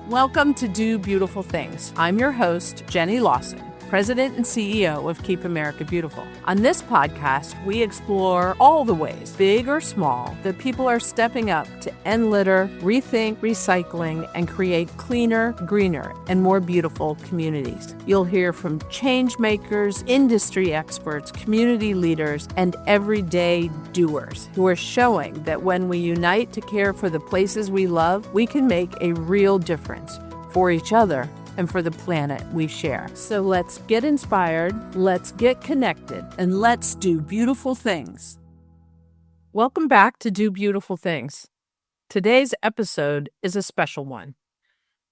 Welcome to Do Beautiful Things. I'm your host, Jenny Lawson, President and CEO of Keep America Beautiful. On this podcast, we explore all the ways, big or small, that people are stepping up to end litter, rethink recycling, and create cleaner, greener, and more beautiful communities. You'll hear from change makers, industry experts, community leaders, and everyday doers who are showing that when we unite to care for the places we love, we can make a real difference for each other and for the planet we share. So let's get inspired, let's get connected, and let's do beautiful things. Welcome back to Do Beautiful Things. Today's episode is a special one.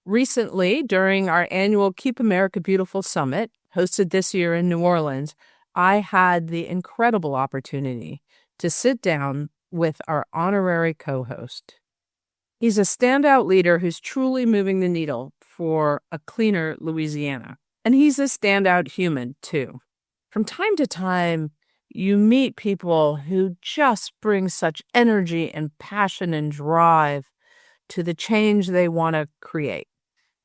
Recently, during our annual Keep America Beautiful Summit, hosted this year in New Orleans, I had the incredible opportunity to sit down with our honorary co-host. He's a standout leader who's truly moving the needle for a cleaner Louisiana. And he's a standout human, too. From time to time, you meet people who just bring such energy and passion and drive to the change they want to create.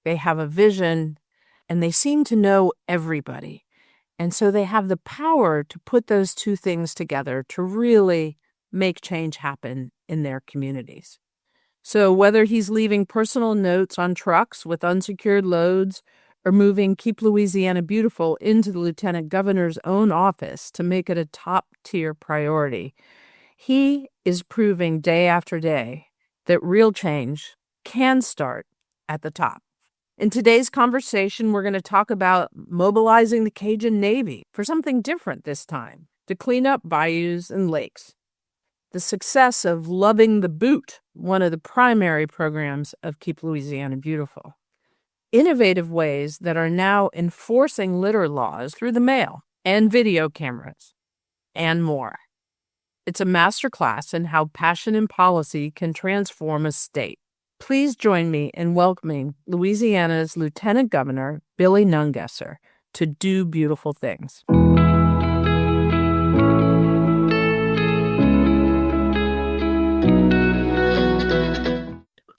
They have a vision, and they seem to know everybody. And so they have the power to put those two things together to really make change happen in their communities. So whether he's leaving personal notes on trucks with unsecured loads or moving Keep Louisiana Beautiful into the Lieutenant Governor's own office to make it a top-tier priority, he is proving day after day that real change can start at the top. In today's conversation, we're going to talk about mobilizing the Cajun Navy for something different this time, to clean up bayous and lakes. The success of Loving the Boot, one of the primary programs of Keep Louisiana Beautiful. Innovative ways that are now enforcing litter laws through the mail and video cameras, and more. It's a masterclass in how passion and policy can transform a state. Please join me in welcoming Louisiana's Lieutenant Governor, Billy Nungesser, to Do Beautiful Things.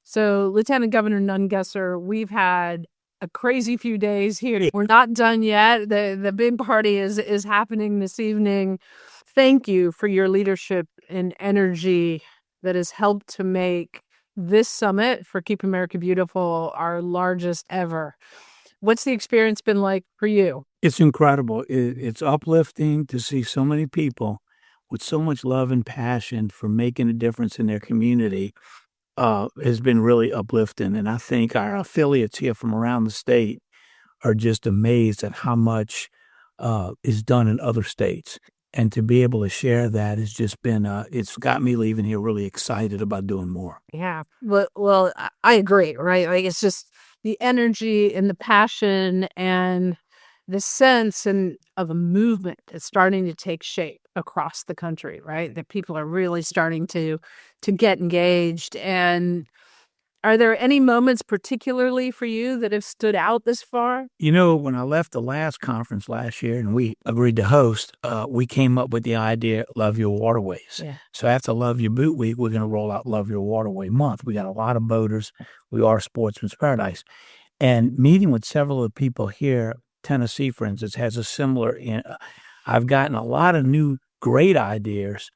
So, Lieutenant Governor Nungesser, we've had a crazy few days here. We're not done yet. The big party is happening this evening. Thank you for your leadership and energy that has helped to make this summit for Keep America Beautiful our largest ever. What's the experience been like for you? It's incredible. It's uplifting to see so many people with so much love and passion for making a difference in their community. Has been really uplifting. And I think our affiliates here from around the state are just amazed at how much is done in other states. And to be able to share that has just been, it's got me leaving here really excited about doing more. Yeah. Well, I agree, right? Like, it's just the energy and the passion and the sense of a movement that's starting to take shape across the country, right? That people are really starting to get engaged. And are there any moments particularly for you that have stood out this far? You know, when I left the last conference last year and we agreed to host, we came up with the idea, Love Your Waterways. Yeah. So after Love Your Boot Week, we're going to roll out Love Your Waterway Month. We got a lot of boaters. We are Sportsman's Paradise. And meeting with several of the people here, Tennessee, for instance, has a similar, I've gotten a lot of new great ideas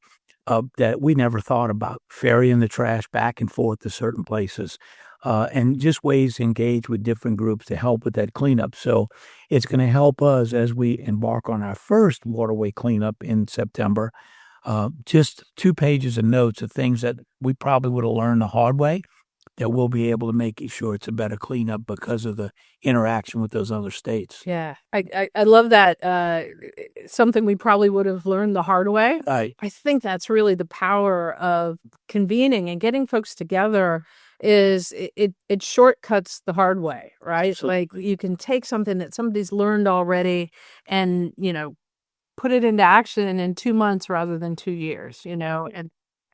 that we never thought about, ferrying the trash back and forth to certain places, and just ways to engage with different groups to help with that cleanup. So it's going to help us as we embark on our first waterway cleanup in September. Just 2 pages of notes of things that we probably would have learned the hard way, that we'll be able to make sure it's a better cleanup because of the interaction with those other states. Yeah, I love that. Something we probably would have learned the hard way. I think that's really the power of convening and getting folks together. Is it shortcuts the hard way, right? So, like, you can take something that somebody's learned already and, put it into action in 2 months rather than 2 years,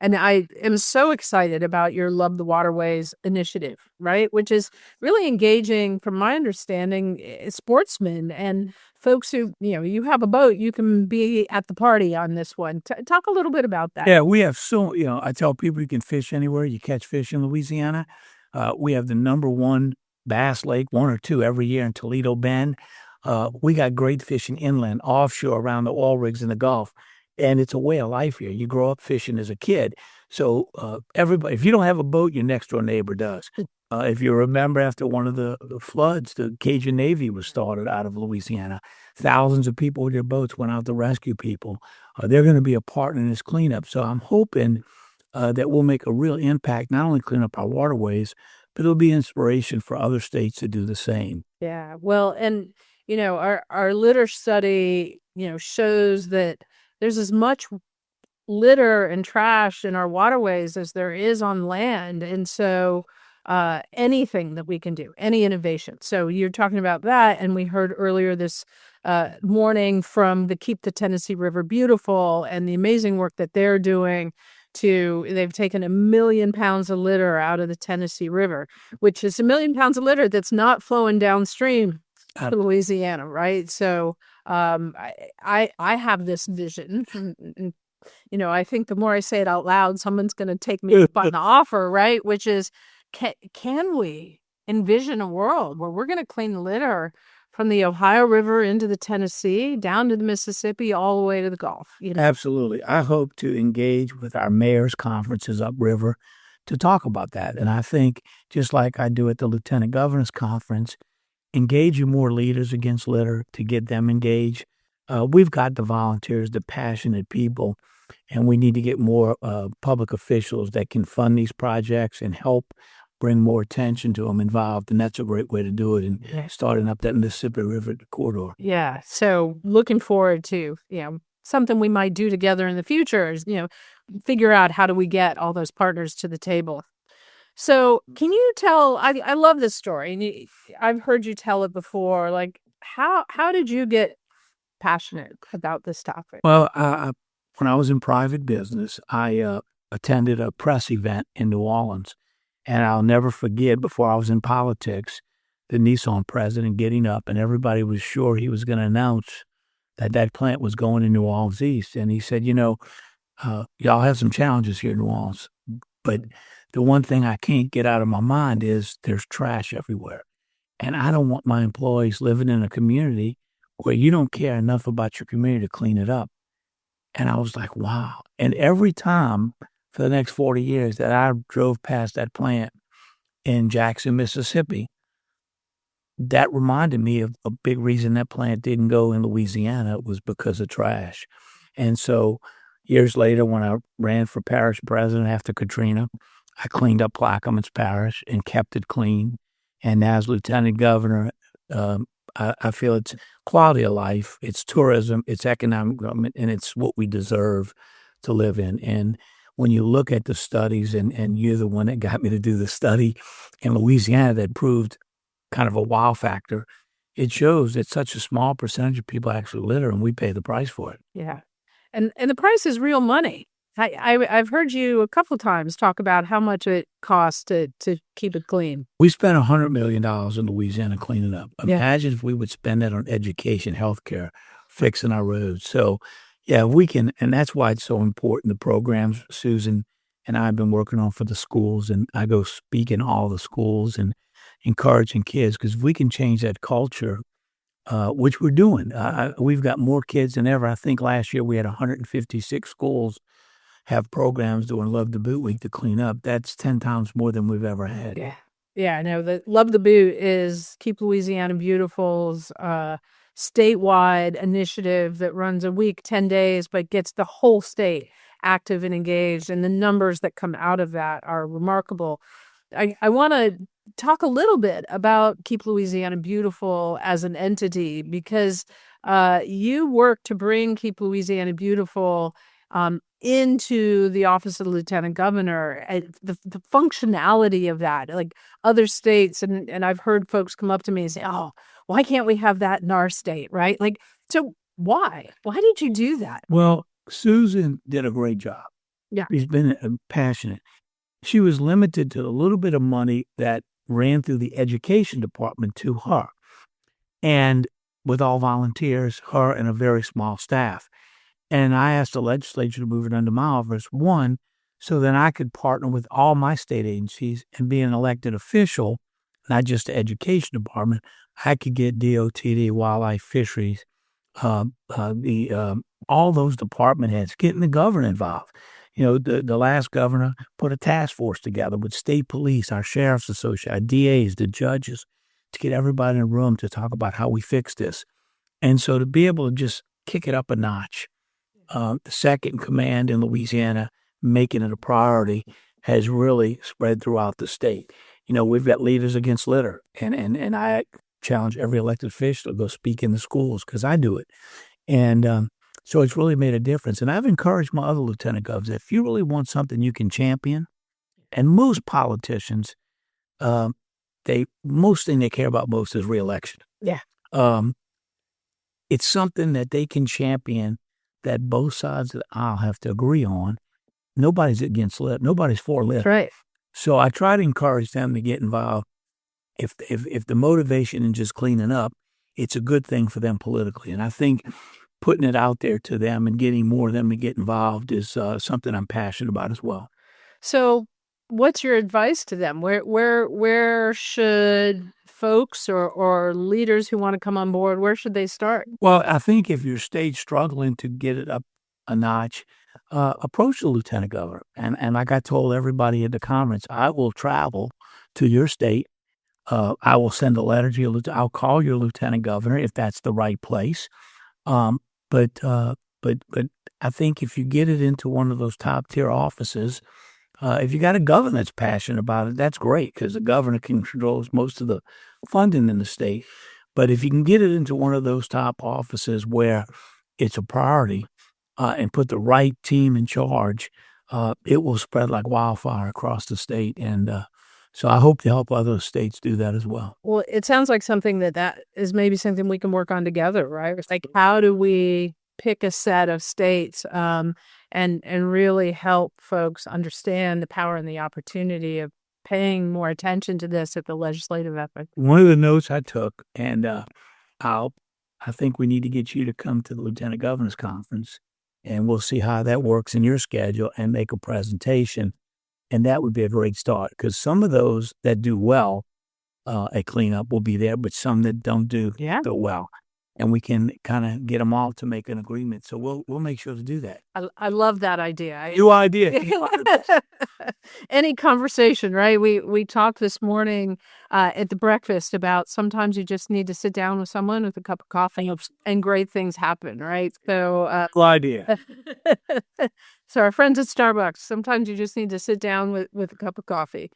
And I am so excited about your Love the Waterways initiative, right? Which is really engaging, from my understanding, sportsmen and folks who, you have a boat, you can be at the party on this one. Talk a little bit about that. Yeah, we have I tell people you can fish anywhere, you catch fish in Louisiana. We have the number one Bass Lake, one or two every year in Toledo Bend. We got great fishing inland, offshore, around the oil rigs in the Gulf. And it's a way of life here. You grow up fishing as a kid. So everybody, if you don't have a boat, your next door neighbor does. If you remember, after one of the floods, the Cajun Navy was started out of Louisiana. Thousands of people with their boats went out to rescue people. They're going to be a partner in this cleanup. So I'm hoping that we'll make a real impact, not only clean up our waterways, but it'll be inspiration for other states to do the same. Yeah. Well, and, our litter study, shows that there's as much litter and trash in our waterways as there is on land. And so anything that we can do, any innovation. So you're talking about that. And we heard earlier this morning from the Keep the Tennessee River Beautiful and the amazing work that they're doing. They've taken 1 million pounds of litter out of the Tennessee River, which is 1 million pounds of litter that's not flowing downstream to Louisiana, right? So I have this vision. I think the more I say it out loud, someone's going to take me up on the offer, right? Which is, can we envision a world where we're going to clean the litter from the Ohio River into the Tennessee, down to the Mississippi, all the way to the Gulf? Absolutely. I hope to engage with our mayors' conferences upriver to talk about that. And I think, just like I do at the Lieutenant Governor's Conference, engaging more leaders against litter to get them engaged. We've got the volunteers, the passionate people, and we need to get more public officials that can fund these projects and help bring more attention to them involved. And that's a great way to do it, and starting up that Mississippi River corridor. Yeah. So looking forward to, something we might do together in the future is, figure out how do we get all those partners to the table. So can you tell, I love this story, and I've heard you tell it before, like how did you get passionate about this topic? Well, when I was in private business, I attended a press event in New Orleans, and I'll never forget, before I was in politics, the Nissan president getting up, and everybody was sure he was going to announce that plant was going to New Orleans East. And he said, y'all have some challenges here in New Orleans, but the one thing I can't get out of my mind is there's trash everywhere. And I don't want my employees living in a community where you don't care enough about your community to clean it up. And I was like, wow. And every time for the next 40 years that I drove past that plant in Jackson, Mississippi, that reminded me of a big reason that plant didn't go in Louisiana was because of trash. And so years later, when I ran for parish president after Katrina, I cleaned up Plaquemines Parish and kept it clean. And now as lieutenant governor, I feel it's quality of life, it's tourism, it's economic development, and it's what we deserve to live in. And when you look at the studies, and you're the one that got me to do the study in Louisiana that proved kind of a wow factor, it shows that such a small percentage of people actually litter, and we pay the price for it. Yeah. And the price is real money. I've heard you a couple of times talk about how much it costs to keep it clean. We spent $100 million in Louisiana cleaning up. Imagine if we would spend that on education, healthcare, fixing our roads. So, yeah, we can, and that's why it's so important. The programs Susan and I have been working on for the schools, and I go speak in all the schools and encouraging kids, because if we can change that culture, which we're doing. We've got more kids than ever. I think last year we had 156 schools have programs doing Love the Boot Week to clean up. That's 10 times more than we've ever had. Yeah. Yeah, I know. The Love the Boot is Keep Louisiana Beautiful's statewide initiative that runs a week, 10 days, but gets the whole state active and engaged. And the numbers that come out of that are remarkable. I want to talk a little bit about Keep Louisiana Beautiful as an entity, because you work to bring Keep Louisiana Beautiful into the office of the lieutenant governor, the functionality of that, like other states. And I've heard folks come up to me and say, oh, why can't we have that in our state? Right. Like, so why did you do that? Well, Susan did a great job. Yeah. She's been passionate. She was limited to a little bit of money that ran through the education department to her. And with all volunteers, her and a very small staff. And I asked the legislature to move it under my office, one, so then I could partner with all my state agencies and be an elected official not just the education department. I could get DOTD, wildlife, fisheries, all those department heads, getting the governor involved. The last governor put a task force together with state police, our sheriff's association, our DAs, the judges, to get everybody in a room to talk about how we fix this. And so to be able to just kick it up a notch, the second in command in Louisiana, making it a priority, has really spread throughout the state. We've got Leaders Against Litter, and I challenge every elected official to go speak in the schools because I do it. And so it's really made a difference. And I've encouraged my other lieutenant governors, if you really want something you can champion, and most politicians, most thing they care about most is reelection. Yeah. It's something that they can champion that both sides of the aisle have to agree on. Nobody's against litter. Nobody's for litter. That's right. So I try to encourage them to get involved. If the motivation is just cleaning up, it's a good thing for them politically. And I think putting it out there to them and getting more of them to get involved is something I'm passionate about as well. So what's your advice to them? Where should folks or leaders who want to come on board, where should they start? Well, I think if your state's struggling to get it up a notch, approach the lieutenant governor. And like I told everybody at the conference, I will travel to your state. I will send a letter to you. I'll call your lieutenant governor if that's the right place. But I think if you get it into one of those top tier offices, if you got a governor that's passionate about it, that's great because the governor controls most of the funding in the state. But if you can get it into one of those top offices where it's a priority and put the right team in charge, it will spread like wildfire across the state. And so I hope to help other states do that as well. Well, it sounds like something that is maybe something we can work on together, right? It's like, how do we pick a set of states and really help folks understand the power and the opportunity of paying more attention to this at the legislative effort? One of the notes I took, and I think we need to get you to come to the Lieutenant Governor's Conference, and we'll see how that works in your schedule and make a presentation. And that would be a great start because some of those that do well at cleanup will be there, but some that don't do so well. And we can kind of get them all to make an agreement. So we'll make sure to do that. I love that idea. New idea. Any conversation, right? We talked this morning at the breakfast about sometimes you just need to sit down with someone with a cup of coffee and great things happen, right? So cool idea. So our friends at Starbucks, sometimes you just need to sit down with a cup of coffee.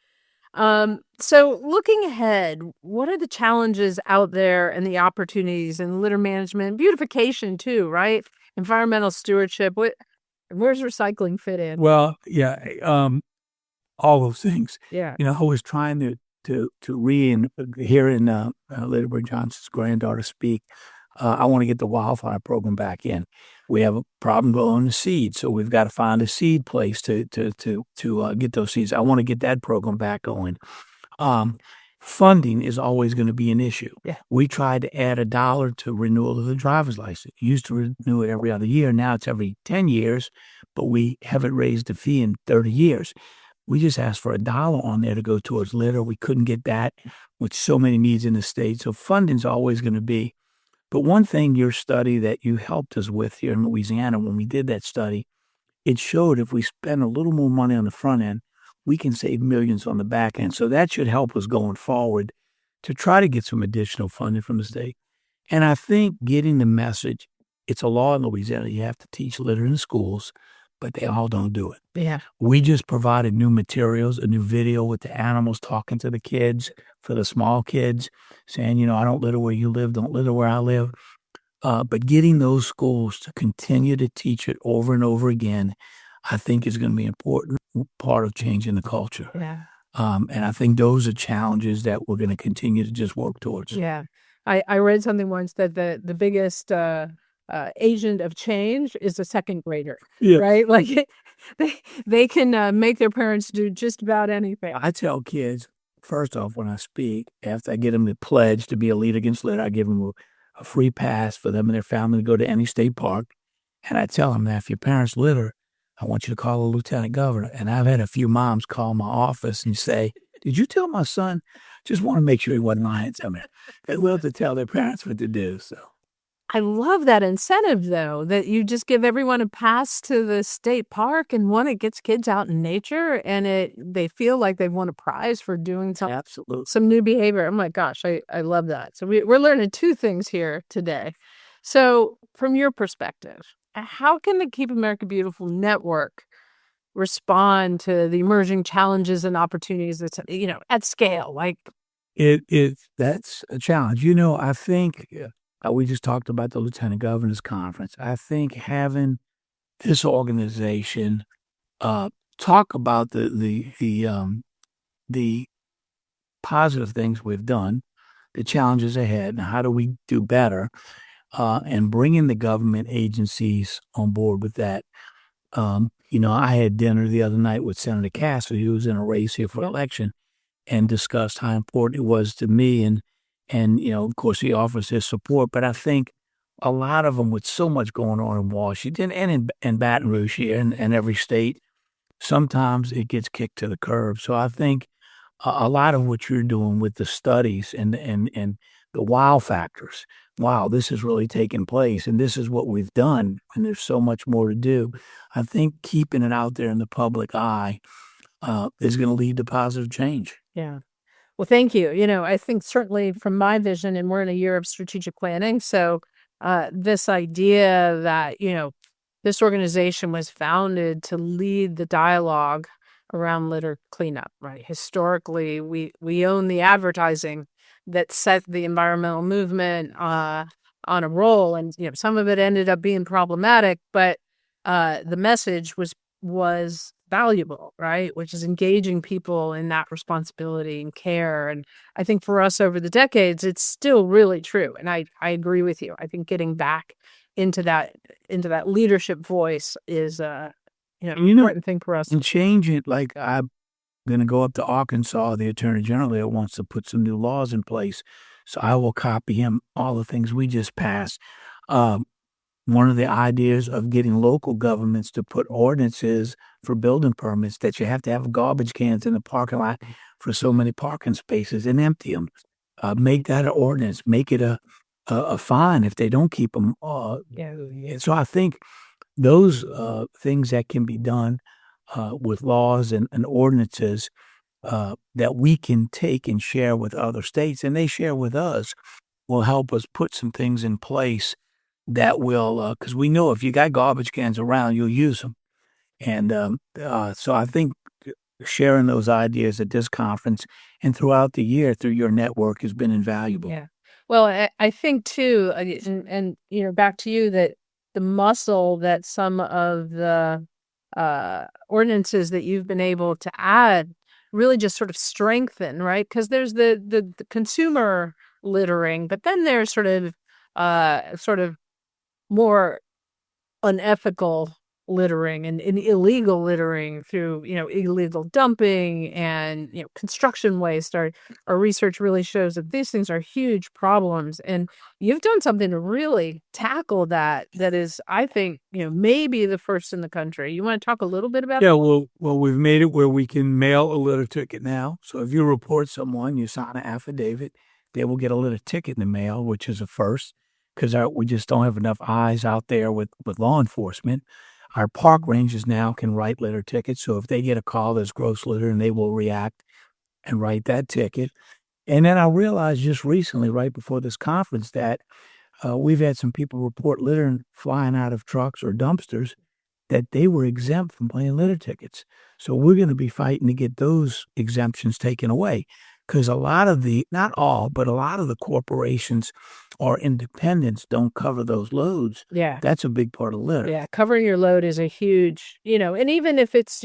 So looking ahead, what are the challenges out there and the opportunities in litter management, beautification too, right? Environmental stewardship. Where's recycling fit in? Well, yeah, all those things. Yeah. I was trying to read hearing Litterer Johnson's granddaughter speak. I want to get the wildfire program back in. We have a problem growing the seed, so we've got to find a seed place to get those seeds. I want to get that program back going. Funding is always going to be an issue. Yeah. We tried to add $1 to renewal of the driver's license. We used to renew it every other year. Now it's every 10 years, but we haven't raised the fee in 30 years. We just asked for $1 on there to go towards litter. We couldn't get that with so many needs in the state. So funding's always going to be. But one thing, your study that you helped us with here in Louisiana, when we did that study, it showed if we spend a little more money on the front end, we can save millions on the back end. So that should help us going forward to try to get some additional funding from the state. And I think getting the message, it's a law in Louisiana, you have to teach litter in the schools, but they all don't do it. Yeah. We just provided new materials, a new video with the animals talking to the kids, for the small kids, saying, I don't litter where you live, don't litter where I live. But getting those schools to continue to teach it over and over again, I think is going to be an important part of changing the culture. Yeah. And I think those are challenges that we're going to continue to just work towards. Yeah. I read something once that the biggest agent of change is a second grader, right? Like they can make their parents do just about anything. I tell kids, first off, when I speak, after I get them to pledge to be a leader against litter, I give them a free pass for them and their family to go to any state park. And I tell them that if your parents litter, I want you to call the lieutenant governor. And I've had a few moms call my office and say, Did you tell my son? Just want to make sure he wasn't lying to me. They love to tell their parents what to do. So I love that incentive, though, that you just give everyone a pass to the state park, and one, it gets kids out in nature, and they feel like they've won a prize for doing some new behavior. Oh my gosh, I love that. So we're learning two things here today. So from your perspective, how can the Keep America Beautiful network respond to the emerging challenges and opportunities that's, at scale? Like that's a challenge. I think we just talked about the Lieutenant Governor's Conference. I think having this organization talk about the positive things we've done, the challenges ahead, and how do we do better, and bringing the government agencies on board with that. I had dinner the other night with Senator Cassidy, who was in a race here for election, and discussed how important it was to me. And of course, he offers his support. But I think a lot of them, with so much going on in Washington and in Baton Rouge here and every state, sometimes it gets kicked to the curb. So I think a lot of what you're doing with the studies and the wow factors, wow, this is really taking place, and this is what we've done, and there's so much more to do. I think keeping it out there in the public eye is going to lead to positive change. Yeah. Well, thank you. I think certainly from my vision, and we're in a year of strategic planning. So this idea that, this organization was founded to lead the dialogue around litter cleanup, right? Historically, we own the advertising that set the environmental movement on a roll. And, some of it ended up being problematic, but the message was valuable, right? Which is engaging people in that responsibility and care. And I think for us over the decades, it's still really true. And I agree with you. I think getting back into that leadership voice is important thing for us. And change it. Like, I'm going to go up to Arkansas. The Attorney General there wants to put some new laws in place. So I will copy him all the things we just passed. One of the ideas of getting local governments to put ordinances for building permits that you have to have garbage cans in the parking lot for so many parking spaces and empty them. Make that an ordinance. Make it a fine if they don't keep them. So I think those things that can be done with laws and ordinances that we can take and share with other states, and they share with us, will help us put some things in place that will, because we know if you got garbage cans around, you'll use them. And so I think sharing those ideas at this conference and throughout the year through your network has been invaluable. Yeah. Well, I think too, and back to you, that the muscle that some of the ordinances that you've been able to add really just sort of strengthen, right? Because there's the consumer littering, but then there's sort of more unethical littering and illegal littering through, illegal dumping and, construction waste. Our research really shows that these things are huge problems. And you've done something to really tackle that is, I think, maybe the first in the country. You want to talk a little bit about that? Yeah, well, we've made it where we can mail a litter ticket now. So if you report someone, you sign an affidavit, they will get a litter ticket in the mail, which is a first, because we just don't have enough eyes out there with law enforcement. Our park rangers now can write litter tickets. So if they get a call that's gross litter, and they will react and write that ticket. And then I realized just recently, right before this conference, that we've had some people report litter flying out of trucks or dumpsters that they were exempt from paying litter tickets. So we're going to be fighting to get those exemptions taken away. Because a lot of not all, but a lot of the corporations or independents don't cover those loads. Yeah. That's a big part of litter. Yeah. Covering your load is a huge, and even if it's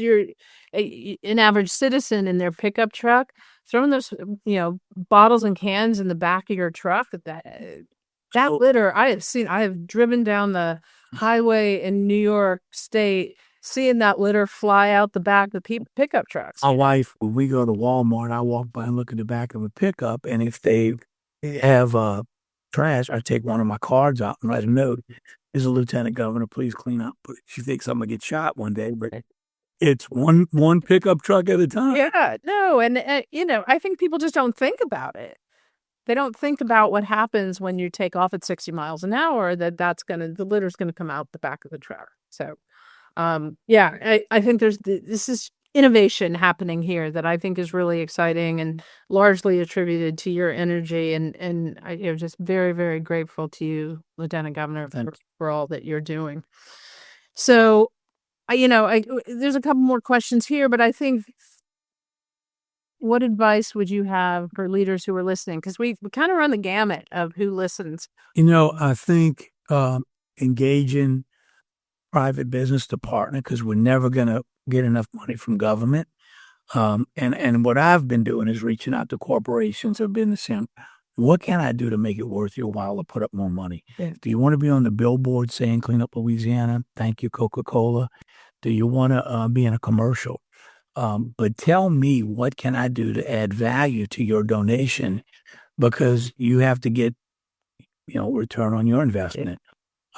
an average citizen in their pickup truck, throwing those, bottles and cans in the back of your truck, that litter, I have driven down the highway in New York State, seeing that litter fly out the back of the pickup trucks. My wife, when we go to Walmart, I walk by and look at the back of a pickup, and if they have trash, I take one of my cards out and write a note. Is a Lieutenant Governor, please clean up. She thinks I'm going to get shot one day, but It's one pickup truck at a time. Yeah, no, and I think people just don't think about it. They don't think about what happens when you take off at 60 miles an hour, the litter's going to come out the back of the truck. So, I think this is innovation happening here that I think is really exciting and largely attributed to your energy. And I'm just very, very grateful to you, Lieutenant Governor, for all that you're doing. So, there's a couple more questions here, but I think, what advice would you have for leaders who are listening? Because we kind of run the gamut of who listens. I think engaging private business to partner, because we're never going to get enough money from government. And what I've been doing is reaching out to corporations or business saying, what can I do to make it worth your while to put up more money? Yeah. Do you want to be on the billboard saying clean up Louisiana? Thank you, Coca-Cola. Do you want to be in a commercial? But tell me, what can I do to add value to your donation? Because you have to get, return on your investment,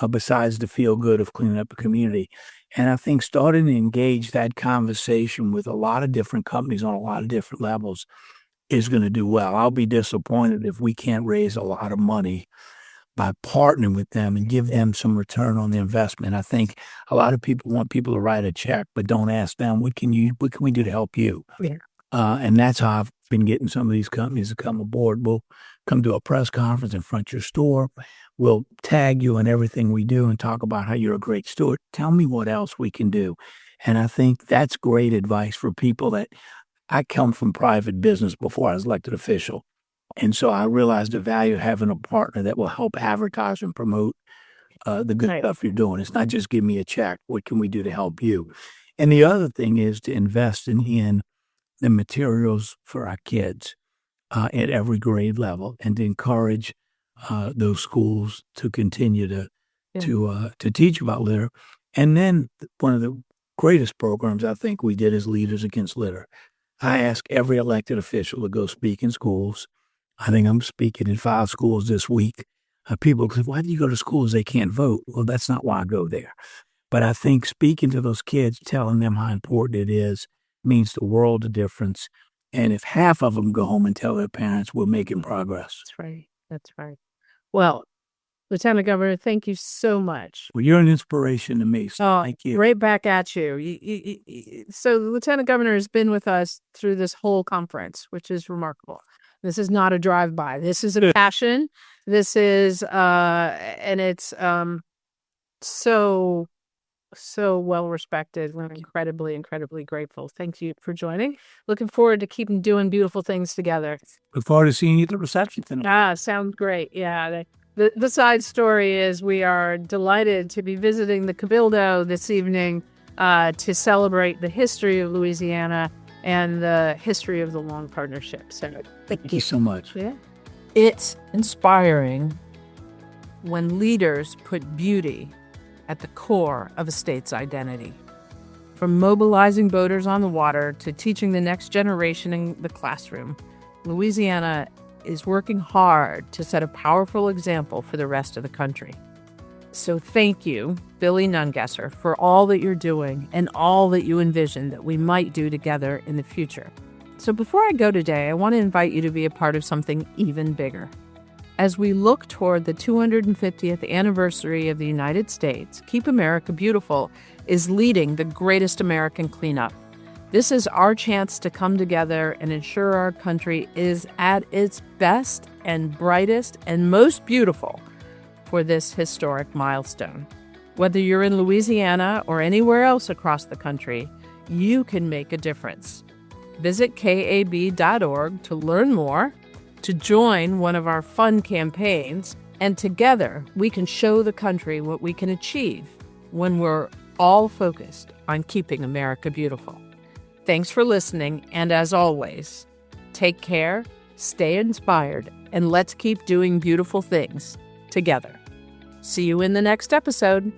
besides the feel good of cleaning up a community. And I think starting to engage that conversation with a lot of different companies on a lot of different levels is going to do well. I'll be disappointed if we can't raise a lot of money by partnering with them and give them some return on the investment. I think a lot of people want people to write a check, but don't ask them, what can we do to help you? Yeah. And that's how I've been getting some of these companies to come aboard. We'll come to a press conference in front of your store. We'll tag you in everything we do and talk about how you're a great steward. Tell me what else we can do. And I think that's great advice for people that I come from private business before I was elected official. And so I realized the value of having a partner that will help advertise and promote the good stuff you're doing. It's not just give me a check. What can we do to help you? And the other thing is to invest in the materials for our kids at every grade level, and to encourage those schools to continue to teach about litter. And then one of the greatest programs I think we did is Leaders Against Litter. I ask every elected official to go speak in schools. I think I'm speaking in 5 schools this week. People say, why do you go to schools they can't vote? Well, that's not why I go there. But I think speaking to those kids, telling them how important it is, means the world of difference. And if half of them go home and tell their parents, we're making progress. That's right. Well, Lieutenant Governor, thank you so much. Well, you're an inspiration to me, so thank you. Right back at you. So the Lieutenant Governor has been with us through this whole conference, which is remarkable. This is not a drive-by. This is a passion. This is, and it's so well respected. We're incredibly, incredibly grateful. Thank you for joining. Looking forward to keeping doing beautiful things together. Look forward to seeing you at the reception tonight. Sounds great. Yeah. The side story is we are delighted to be visiting the Cabildo this evening to celebrate the history of Louisiana and the history of the long partnership. So thank you so much. Yeah. It's inspiring when leaders put beauty at the core of a state's identity. From mobilizing boaters on the water to teaching the next generation in the classroom, Louisiana is working hard to set a powerful example for the rest of the country. So thank you, Billy Nungesser, for all that you're doing and all that you envision that we might do together in the future. So before I go today, I want to invite you to be a part of something even bigger. As we look toward the 250th anniversary of the United States, Keep America Beautiful is leading the greatest American cleanup. This is our chance to come together and ensure our country is at its best and brightest and most beautiful for this historic milestone. Whether you're in Louisiana or anywhere else across the country, you can make a difference. Visit KAB.org to learn more, to join one of our fun campaigns, and together we can show the country what we can achieve when we're all focused on keeping America beautiful. Thanks for listening, and as always, take care, stay inspired, and let's keep doing beautiful things together. See you in the next episode.